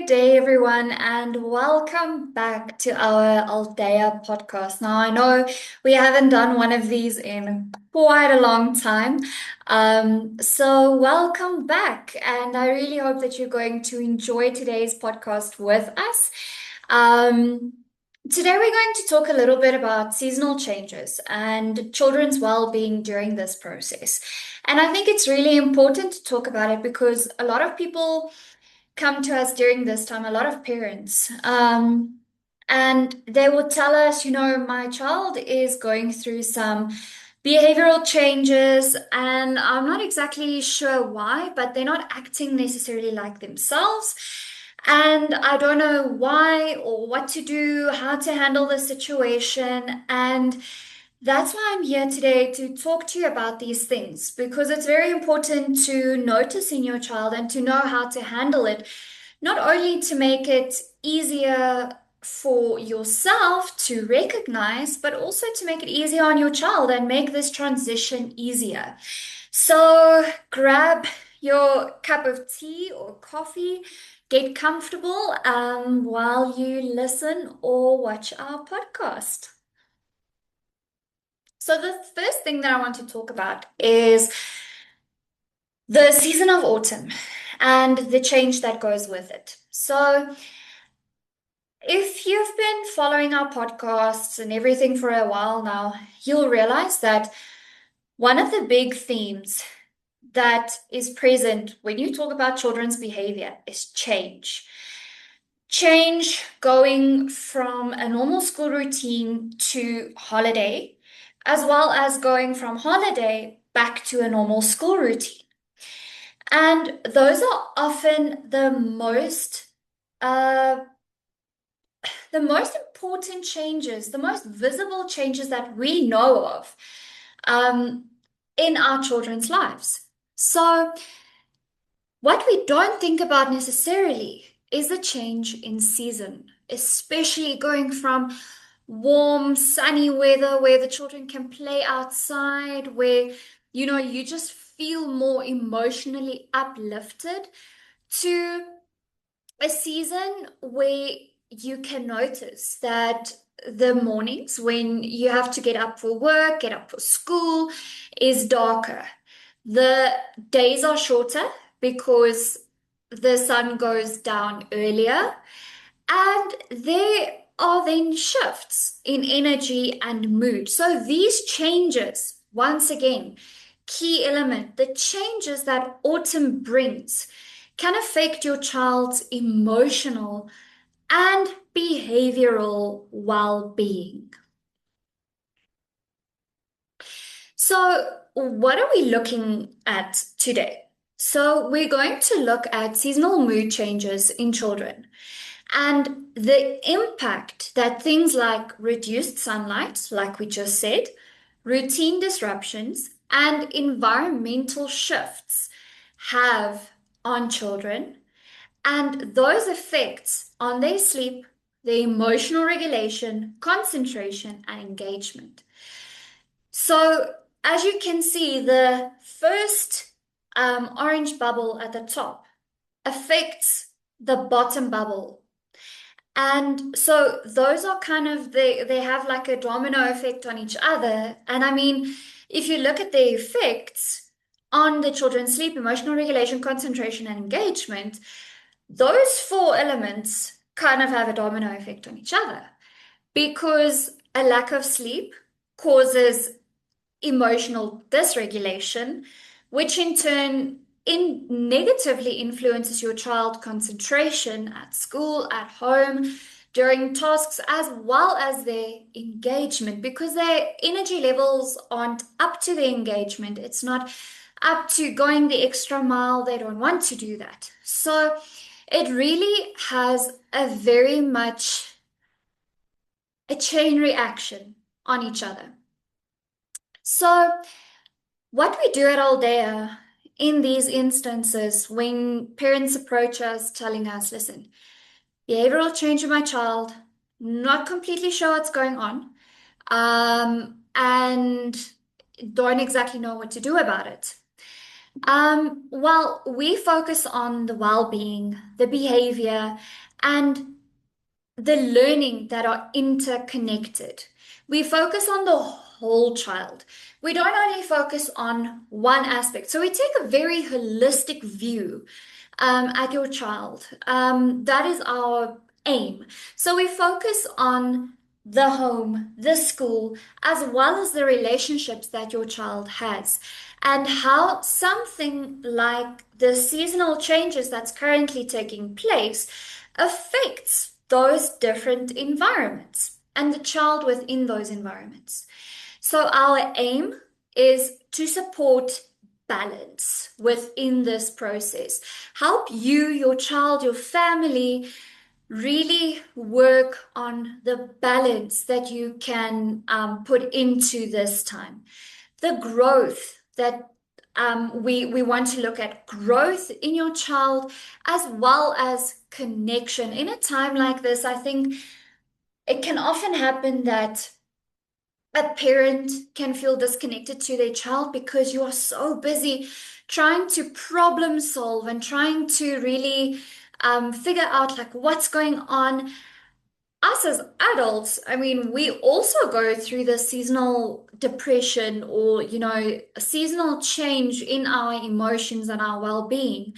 good day, everyone, and welcome back to our Aldeia podcast. Now, I know we haven't done one of these in quite a long time, so welcome back, and I really hope that you're going to enjoy today's podcast with us. Um, Today, we're going to talk a little bit about seasonal changes and children's well-being during this process. And I think it's really important to talk about it because a lot of people come to us during this time, a lot of parents, and they will tell us, my child is going through some behavioral changes, and I'm not exactly sure why, but they're not acting necessarily like themselves. And I don't know why or what to do, how to handle the situation. And that's why I'm here today to talk to you about these things because it's very important to notice in your child and to know how to handle it, not only to make it easier for yourself to recognize, but also to make it easier on your child and make this transition easier. So grab your cup of tea or coffee, get comfortable while you listen or watch our podcast. So the first thing that I want to talk about is the season of autumn and the change that goes with it. So if you've been following our podcasts and everything for a while now, you'll realize that one of the big themes that is present when you talk about children's behavior is change. Change going from a normal school routine to holiday, as well as going from holiday back to a normal school routine. And those are often uh, the most important changes, the most visible changes that we know of in our children's lives. So, what we don't think about necessarily is the change in season, especially going from warm, sunny weather where the children can play outside, where you just feel more emotionally uplifted, to a season where you can notice that the mornings when you have to get up for work, get up for school, is darker. The days are shorter because the sun goes down earlier, and there are then shifts in energy and mood. So these changes, once again, key element, the changes that autumn brings can affect your child's emotional and behavioral well-being. So, what are we looking at today? So, we're going to look at seasonal mood changes in children and the impact that things like reduced sunlight, like we just said, routine disruptions, and environmental shifts have on children, and those effects on their sleep, their emotional regulation, concentration, and engagement. So, as you can see, the first orange bubble at the top affects the bottom bubble. And so those are kind of, they have like a domino effect on each other. And I mean, if you look at the effects on the children's sleep, emotional regulation, concentration, and engagement, those four elements kind of have a domino effect on each other because a lack of sleep causes emotional dysregulation, which in turn negatively influences your child concentration at school, at home, during tasks, as well as their engagement, because their energy levels aren't up to the engagement. It's not up to going the extra mile. They don't want to do that. So it really has a very much a chain reaction on each other. So what we do at Aldeia in these instances, when parents approach us telling us, listen, behavioral change in my child, not completely sure what's going on, and don't exactly know what to do about it. Well, we focus on the well-being, the behavior, and the learning that are interconnected. We focus on the whole child. We don't only focus on one aspect. So we take a very holistic view at your child. That is our aim. So we focus on the home, the school, as well as the relationships that your child has, and how something like the seasonal changes that's currently taking place affects those different environments and the child within those environments. So, our aim is to support balance within this process, help you, your child, your family really work on the balance that you can put into this time. The growth that we want to look at growth in your child as well as connection. In a time like this, I think it can often happen that a parent can feel disconnected to their child because you are so busy trying to problem solve and trying to really figure out like what's going on. Us as adults, I mean, we also go through the seasonal depression or, a seasonal change in our emotions and our well-being.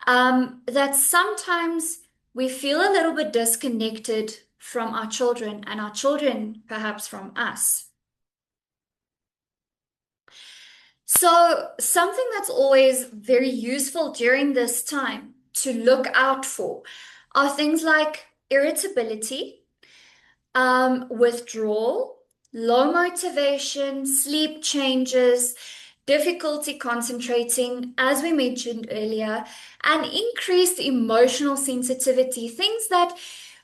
That sometimes we feel a little bit disconnected from our children and our children perhaps from us. So, something that's always very useful during this time to look out for are things like irritability, withdrawal, low motivation, sleep changes, difficulty concentrating, as we mentioned earlier, and increased emotional sensitivity, things that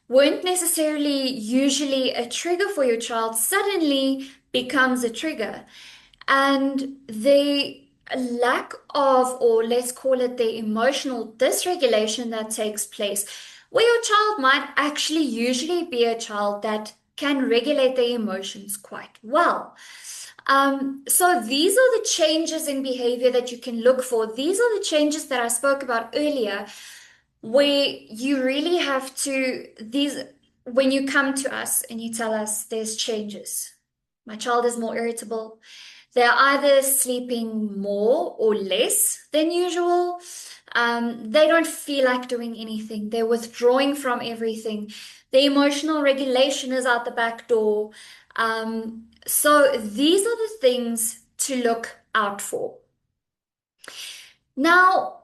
weren't necessarily usually a trigger for your child suddenly becomes a trigger. And the lack of, or let's call it the emotional dysregulation that takes place, where your child might actually usually be a child that can regulate their emotions quite well. So these are the changes in behavior that you can look for. These are the changes that I spoke about earlier, where you really have to, when you come to us and you tell us there's changes. My child is more irritable. They're either sleeping more or less than usual. They don't feel like doing anything. They're withdrawing from everything. The emotional regulation is out the back door. So these are the things to look out for. Now,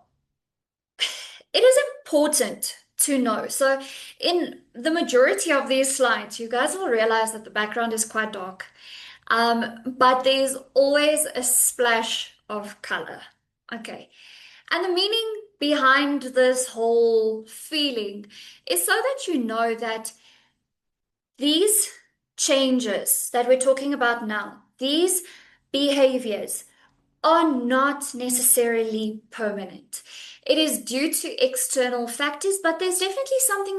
it is important to know. So, in the majority of these slides, you guys will realize that the background is quite dark. But there's always a splash of color. Okay. And the meaning behind this whole feeling is so that you know that these changes that we're talking about now, these behaviors, are not necessarily permanent. It is due to external factors, but there's definitely something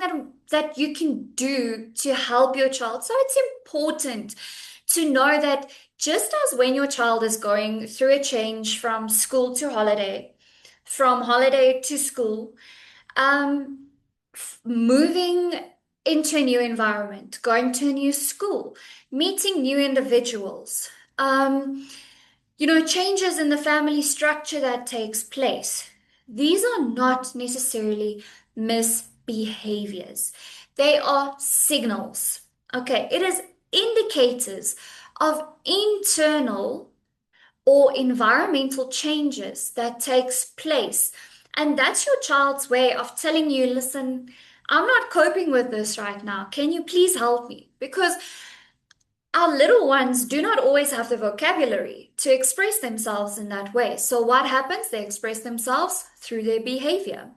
that you can do to help your child. So it's important to know that just as when your child is going through a change from school to holiday, from holiday to school, um, moving into a new environment, going to a new school, meeting new individuals, changes in the family structure that takes place. These are not necessarily misbehaviors. They are signals. Okay, it is indicators of internal or environmental changes that takes place. And that's your child's way of telling you, listen, I'm not coping with this right now. Can you please help me? Because our little ones do not always have the vocabulary to express themselves in that way. So what happens? They express themselves through their behavior.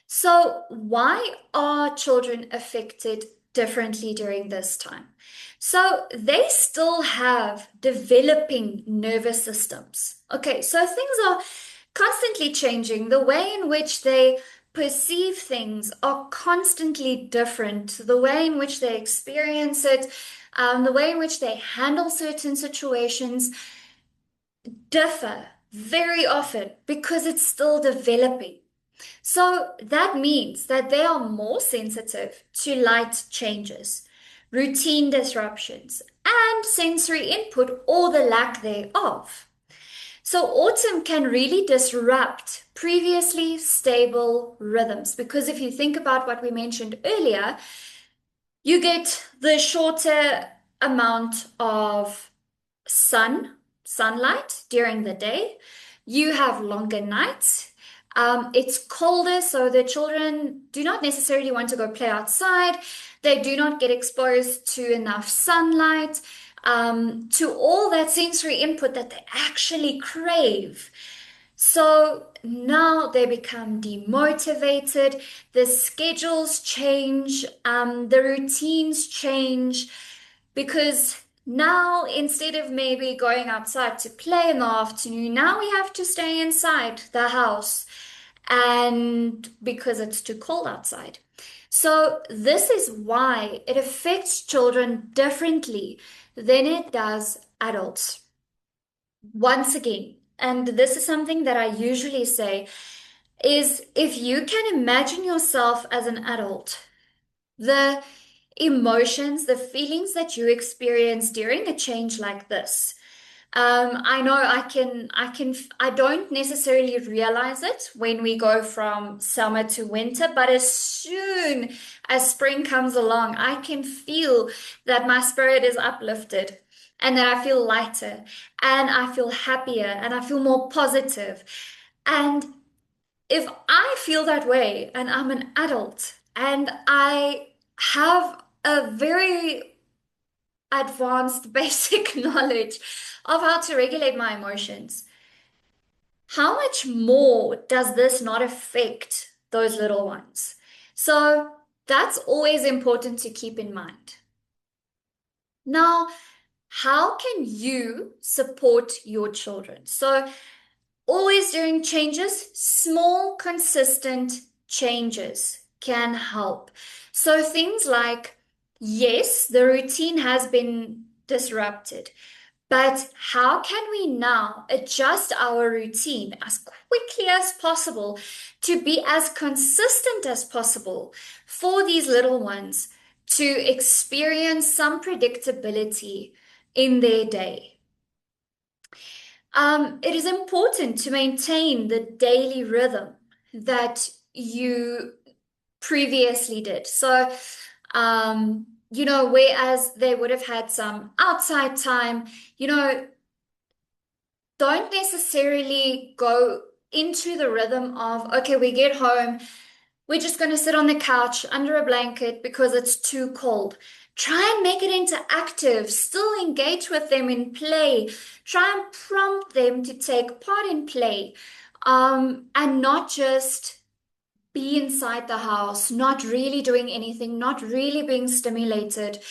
So why are children affected differently during this time? So they still have developing nervous systems. Okay, so things are constantly changing. The way in which they perceive things are constantly different. The way in which they experience it, the way in which they handle certain situations differ very often because it's still developing. So that means that they are more sensitive to light changes, routine disruptions, and sensory input or the lack thereof. So autumn can really disrupt previously stable rhythms because if you think about what we mentioned earlier, you get the shorter amount of sunlight during the day. You have longer nights. It's colder, so the children do not necessarily want to go play outside. They do not get exposed to enough sunlight, to all that sensory input that they actually crave. So now they become demotivated, the schedules change, the routines change, because now instead of maybe going outside to play in the afternoon, now we have to stay inside the house and because it's too cold outside. So this is why it affects children differently than it does adults. Once again, and this is something that I usually say, is if you can imagine yourself as an adult, the emotions, the feelings that you experience during a change like this. I know I don't necessarily realize it when we go from summer to winter, but as soon as spring comes along, I can feel that my spirit is uplifted and that I feel lighter and I feel happier and I feel more positive. And if I feel that way and I'm an adult and I have a very advanced basic knowledge of how to regulate my emotions, how much more does this not affect those little ones? So that's always important to keep in mind. Now, how can you support your children? So always during changes, small, consistent changes can help. So things like, yes, the routine has been disrupted, but how can we now adjust our routine as quickly as possible to be as consistent as possible for these little ones to experience some predictability in their day? It is important to maintain the daily rhythm that you previously did. So, whereas they would have had some outside time, don't necessarily go into the rhythm of, okay, we get home, we're just going to sit on the couch under a blanket because it's too cold. Try and make it interactive. Still engage with them in play. Try and prompt them to take part in play, and not just be inside the house, not really doing anything, not really being stimulated.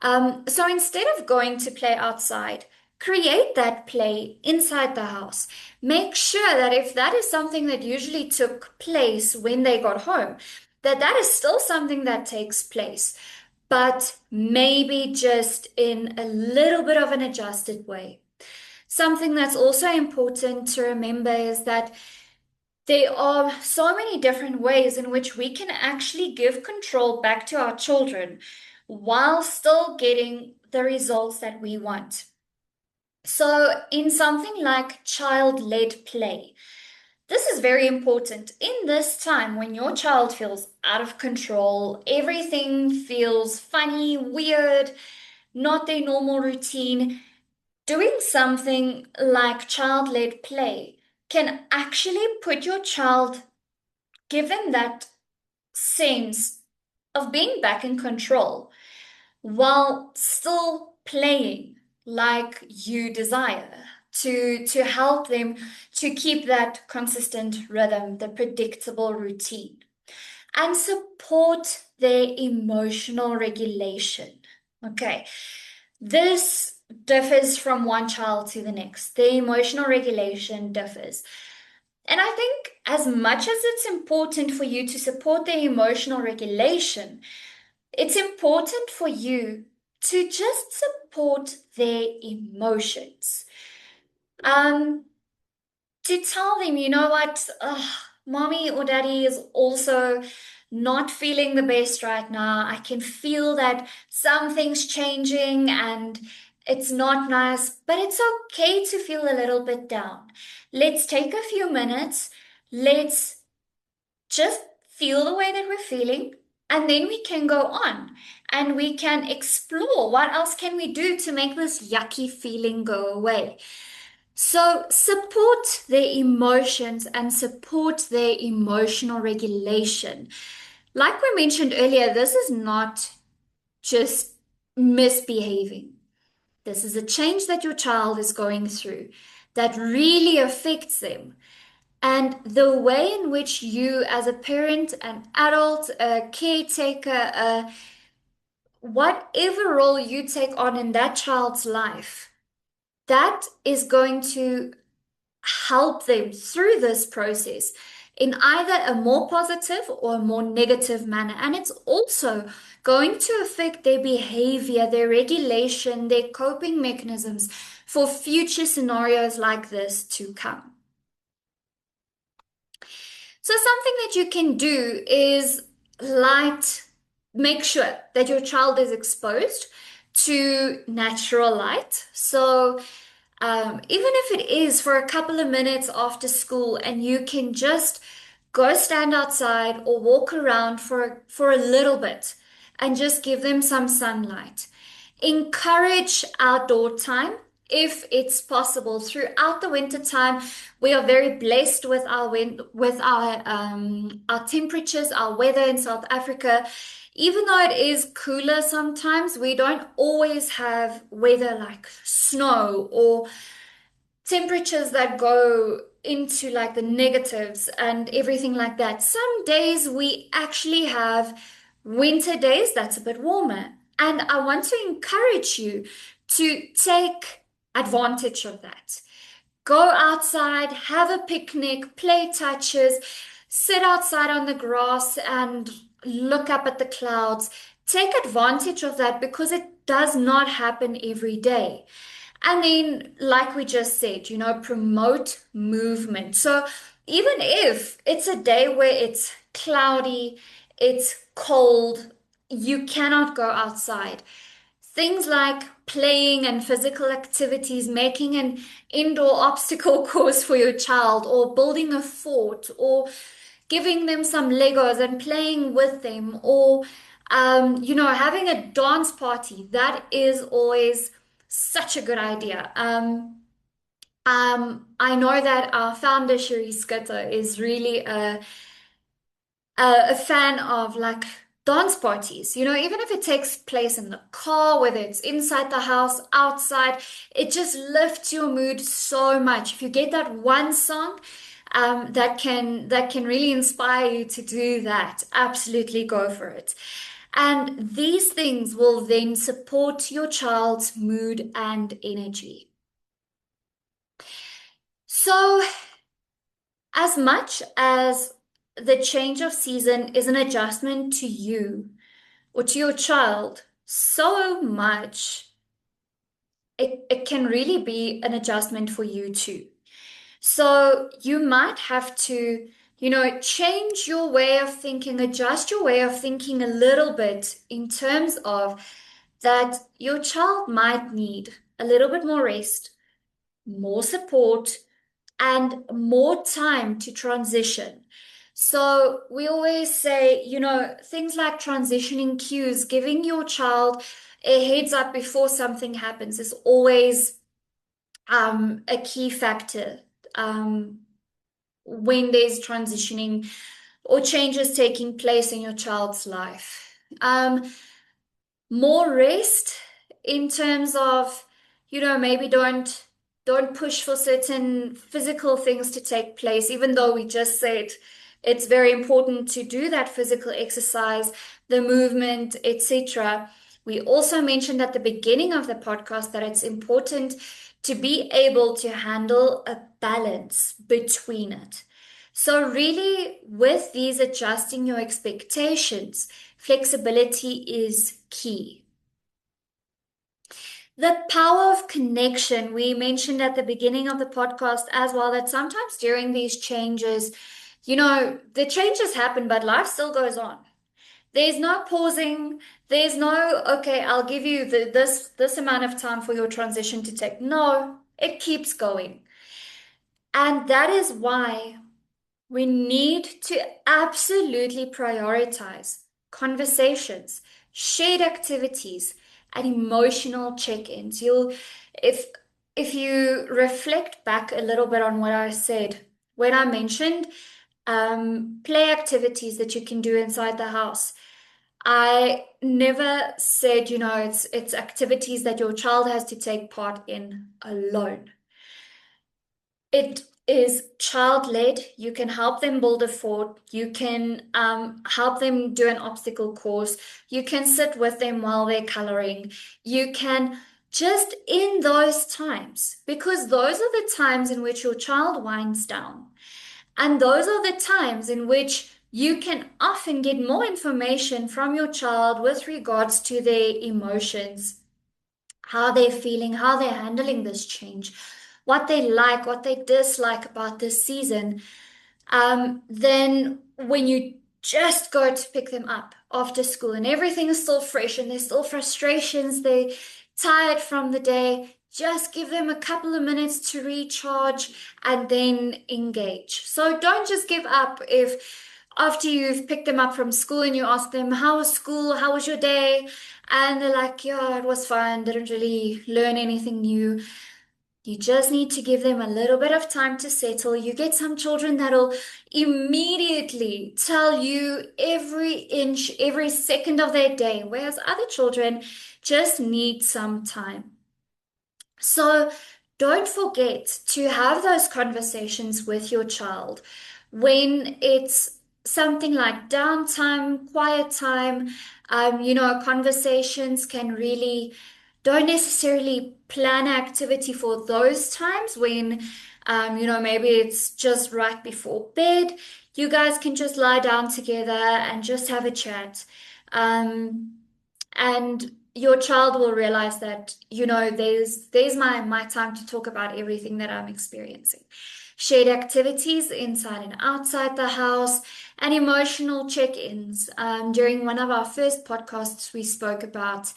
So instead of going to play outside, create that play inside the house. Make sure that if that is something that usually took place when they got home, that that is still something that takes place, but maybe just in a little bit of an adjusted way. Something that's also important to remember is that there are so many different ways in which we can actually give control back to our children while still getting the results that we want. So, in something like child-led play, this is very important. In this time when your child feels out of control, everything feels funny, weird, not their normal routine, doing something like child-led play can actually put your child, give them that sense of being back in control while still playing like you desire to help them to keep that consistent rhythm, the predictable routine, and support their emotional regulation. Okay, this differs from one child to the next. The emotional regulation differs. And I think as much as it's important for you to support their emotional regulation, it's important for you to just support their emotions. Um, to tell them, you know what, mommy or daddy is also not feeling the best right now. I can feel that something's changing and it's not nice, but it's okay to feel a little bit down. Let's take a few minutes. Let's just feel the way that we're feeling, and then we can go on and we can explore what else can we do to make this yucky feeling go away. So support their emotions and support their emotional regulation. Like we mentioned earlier, this is not just misbehaving. This is a change that your child is going through that really affects them. And the way in which you, as a parent, an adult, a caretaker, whatever role you take on in that child's life, that is going to help them through this process in either a more positive or a more negative manner. And it's also going to affect their behavior, their regulation, their coping mechanisms for future scenarios like this to come. So something that you can do is make sure that your child is exposed to natural light. So even if it is for a couple of minutes after school and you can just go stand outside or walk around for a little bit and just give them some sunlight. Encourage outdoor time if it's possible. Throughout the winter time, we are very blessed with our temperatures, our weather in South Africa. Even though it is cooler sometimes, we don't always have weather like snow or temperatures that go into like the negatives and everything like that. Some days we actually have winter days that's a bit warmer. And I want to encourage you to take advantage of that. Go outside, have a picnic, play touches, sit outside on the grass and look up at the clouds. Take advantage of that because it does not happen every day. And then, like we just said, promote movement. So even if it's a day where it's cloudy, it's cold, you cannot go outside. Things like playing and physical activities, making an indoor obstacle course for your child, or building a fort, or giving them some Legos and playing with them, or having a dance party. That is always such a good idea. I know that our founder, Cherie Schutte, is really a fan of like dance parties, even if it takes place in the car, whether it's inside the house, outside, it just lifts your mood so much. If you get that one song, that can really inspire you to do that, absolutely go for it. And these things will then support your child's mood and energy. So, as much as the change of season is an adjustment to you or to your child, so much it can really be an adjustment for you too. So you might have to, change your way of thinking, adjust your way of thinking a little bit in terms of that your child might need a little bit more rest, more support, and more time to transition. So we always say, things like transitioning cues, giving your child a heads up before something happens is always a key factor when there's transitioning or changes taking place in your child's life. More rest in terms of, maybe don't push for certain physical things to take place, even though we just said it's very important to do that physical exercise, the movement, etc. We also mentioned at the beginning of the podcast that it's important to be able to handle a balance between it. So really, with these adjusting your expectations, flexibility is key. The power of connection. We mentioned at the beginning of the podcast as well that sometimes during these changes, the changes happen, but life still goes on. There's no pausing. There's no, okay, I'll give you this amount of time for your transition to take. No, it keeps going. And that is why we need to absolutely prioritize conversations, shared activities, and emotional check-ins. If if you reflect back a little bit on what I said when I mentioned play activities that you can do inside the house, I never said, it's activities that your child has to take part in alone. It is child-led. You can help them build a fort. You can help them do an obstacle course. You can sit with them while they're coloring. You can just in those times, because those are the times in which your child winds down. And those are the times in which you can often get more information from your child with regards to their emotions, how they're feeling, how they're handling this change, what they like, what they dislike about this season. Then when you just go to pick them up after school and everything is still fresh and there's still frustrations, they're tired from the day, just give them a couple of minutes to recharge and then engage. So don't just give up if after you've picked them up from school and you ask them, how was school? How was your day? And they're like, yeah, it was fun, didn't really learn anything new. You just need to give them a little bit of time to settle. You get some children that'll immediately tell you every inch, every second of their day, whereas other children just need some time. So don't forget to have those conversations with your child when it's something like downtime, quiet time. Conversations can really don't necessarily plan activity for those times when, maybe it's just right before bed. You guys can just lie down together and just have a chat. Um, and your child will realize that there's my time to talk about everything that I'm experiencing. Shared activities inside and outside the house, and emotional check-ins. During one of our first podcasts, we spoke about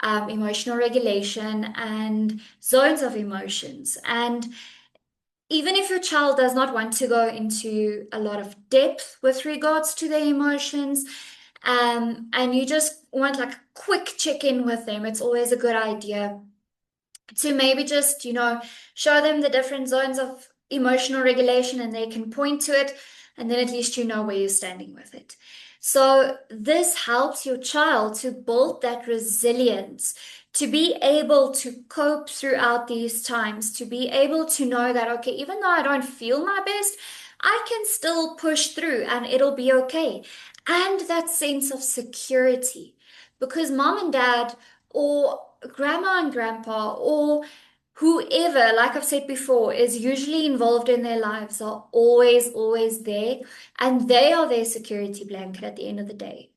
emotional regulation and zones of emotions. And even if your child does not want to go into a lot of depth with regards to their emotions, and you just want like a quick check-in with them, it's always a good idea to maybe just, show them the different zones of emotional regulation and they can point to it, and then at least you know where you're standing with it. So this helps your child to build that resilience, to be able to cope throughout these times, to be able to know that, okay, even though I don't feel my best, I can still push through and it'll be okay. And that sense of security, because mom and dad or grandma and grandpa or whoever, like I've said before, is usually involved in their lives are always, always there, and they are their security blanket at the end of the day.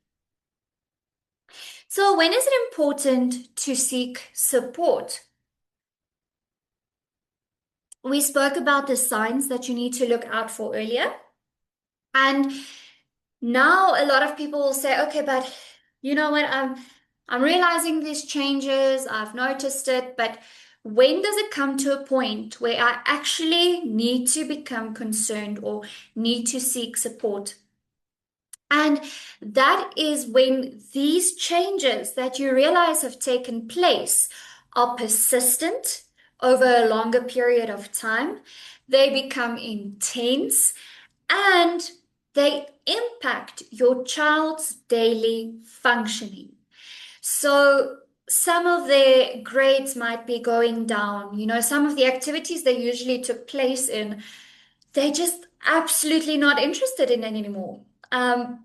So, when is it important to seek support? We spoke about the signs that you need to look out for earlier. And now a lot of people will say, okay, but you know what? I'm realizing these changes. I've noticed it, but when does it come to a point where I actually need to become concerned or need to seek support? And that is when these changes that you realize have taken place are persistent over a longer period of time. They become intense and they impact your child's daily functioning. So some of their grades might be going down. Some of the activities they usually took place in, they're just absolutely not interested in anymore. And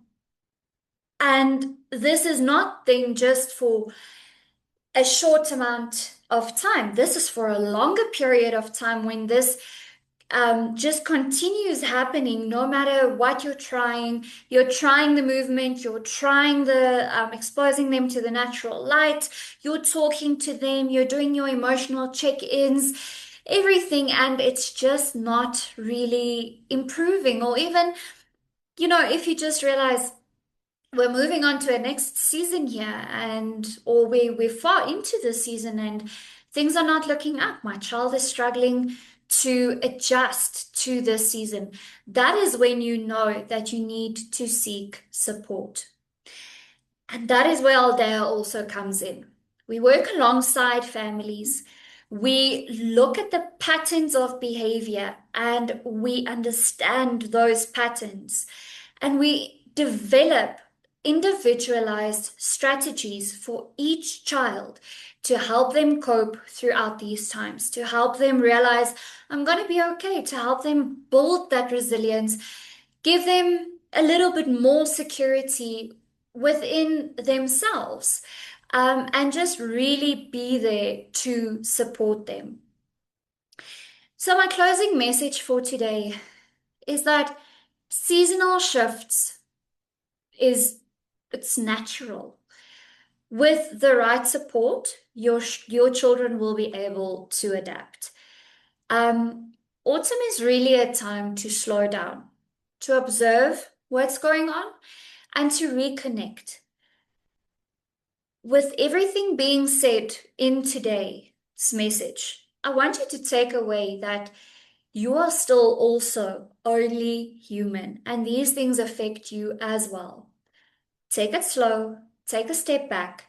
this is not then just for a short amount of time. This is for a longer period of time when this just continues happening no matter what you're trying. You're trying the movement, you're trying the exposing them to the natural light, you're talking to them, you're doing your emotional check-ins, everything, and it's just not really improving. Or even, if you just realize we're moving on to a next season here, and or we're far into the season and things are not looking up, my child is struggling to adjust to this season, that is when you know that you need to seek support. And that is where Aldeia also comes in. We work alongside families. We look at the patterns of behavior and we understand those patterns. And we develop individualized strategies for each child to help them cope throughout these times, to help them realize I'm going to be okay, to help them build that resilience, give them a little bit more security within themselves, and just really be there to support them. So, my closing message for today is that seasonal shifts it's natural. With the right support, your children will be able to adapt. Autumn is really a time to slow down, to observe what's going on, and to reconnect. With everything being said in today's message, I want you to take away that you are still also only human, and these things affect you as well. Take it slow, take a step back,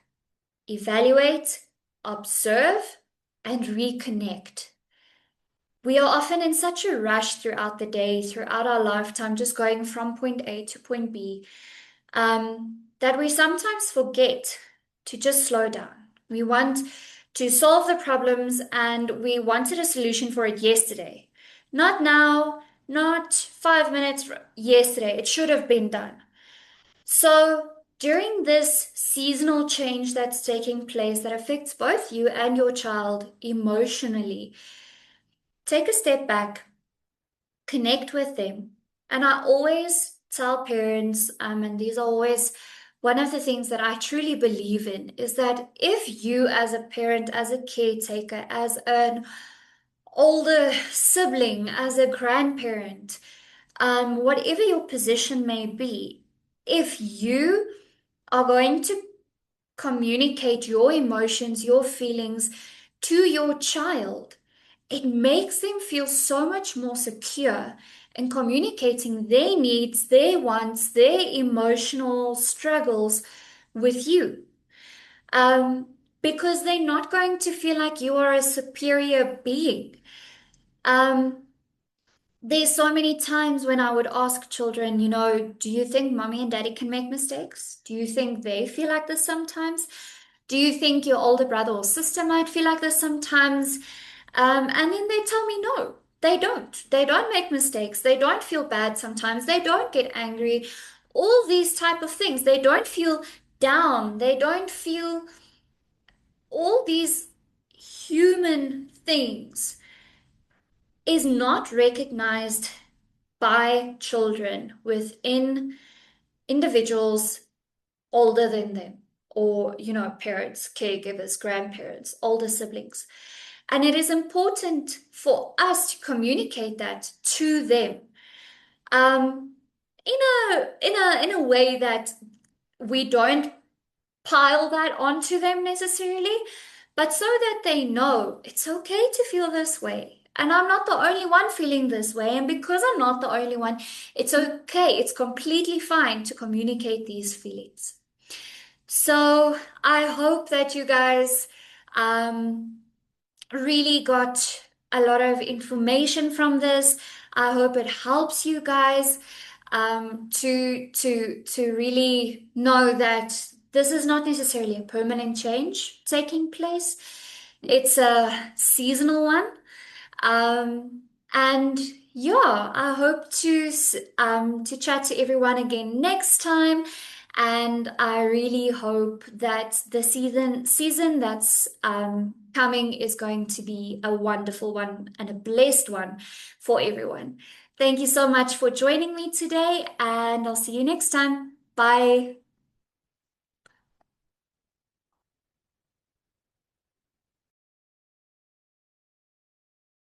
evaluate, observe, and reconnect. We are often in such a rush throughout the day, throughout our lifetime, just going from point A to point B, that we sometimes forget to just slow down. We want to solve the problems and we wanted a solution for it yesterday. Not now, not 5 minutes yesterday. It should have been done. So, during this seasonal change that's taking place that affects both you and your child emotionally, take a step back, connect with them. And I always tell parents, and these are always one of the things that I truly believe in, is that if you, as a parent, as a caretaker, as an older sibling, as a grandparent, whatever your position may be, if you are going to communicate your emotions, your feelings to your child, it makes them feel so much more secure in communicating their needs, their wants, their emotional struggles with you. Because they're not going to feel like you are a superior being. Um, there's so many times when I would ask children, do you think mommy and daddy can make mistakes? Do you think they feel like this sometimes? Do you think your older brother or sister might feel like this sometimes? And then they tell me no, they don't. They don't make mistakes. They don't feel bad sometimes. They don't get angry. All these type of things. They don't feel down. They don't feel all these human things is not recognized by children within individuals older than them, or parents, caregivers, grandparents, older siblings. And it is important for us to communicate that to them, in a way that we don't pile that onto them necessarily, but so that they know it's okay to feel this way. And I'm not the only one feeling this way. And because I'm not the only one, it's okay. It's completely fine to communicate these feelings. So I hope that you guys really got a lot of information from this. I hope it helps you guys to really know that this is not necessarily a permanent change taking place. It's a seasonal one. And yeah, I hope to chat to everyone again next time. And I really hope that the season that's coming is going to be a wonderful one and a blessed one for everyone. Thank you so much for joining me today, and I'll see you next time. Bye.